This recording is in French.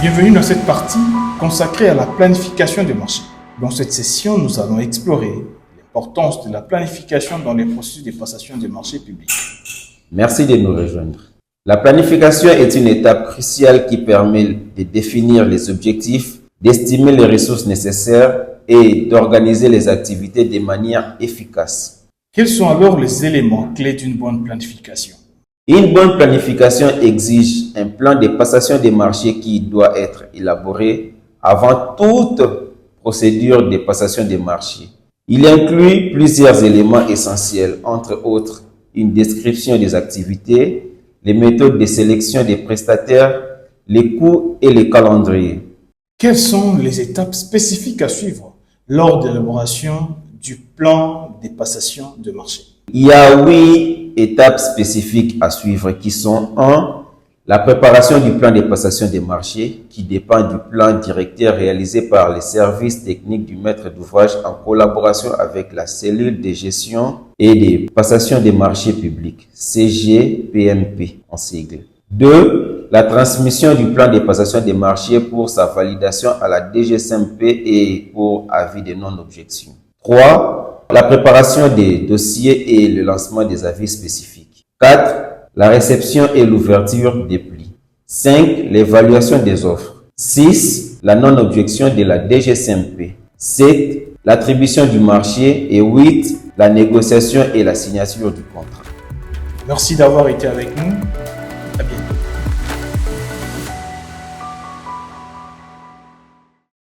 Bienvenue dans cette partie consacrée à la planification des marchés. Dans cette session, nous allons explorer l'importance de la planification dans les processus de passation des marchés publics. Merci de nous rejoindre. La planification est une étape cruciale qui permet de définir les objectifs, d'estimer les ressources nécessaires et d'organiser les activités de manière efficace. Quels sont alors les éléments clés d'une bonne planification? Une bonne planification exige un plan de passation des marchés qui doit être élaboré avant toute procédure de passation des marchés. Il inclut plusieurs éléments essentiels, entre autres une description des activités, les méthodes de sélection des prestataires, les coûts et les calendriers. Quelles sont les étapes spécifiques à suivre lors de l'élaboration du plan de passation de marché? Il y a 8 étapes spécifiques à suivre qui sont 1. La préparation du plan de passation des marchés qui dépend du plan directeur réalisé par les services techniques du maître d'ouvrage en collaboration avec la cellule de gestion et de passation des marchés publics, CGPMP en sigle. 2. La transmission du plan de passation des marchés pour sa validation à la DGSMP et pour avis de non-objection. 3. La préparation des dossiers et le lancement des avis spécifiques. 4. La réception et l'ouverture des plis. 5. L'évaluation des offres. 6. La non-objection de la DGSMP. 7. L'attribution du marché. Et 8. La négociation et la signature du contrat. Merci d'avoir été avec nous.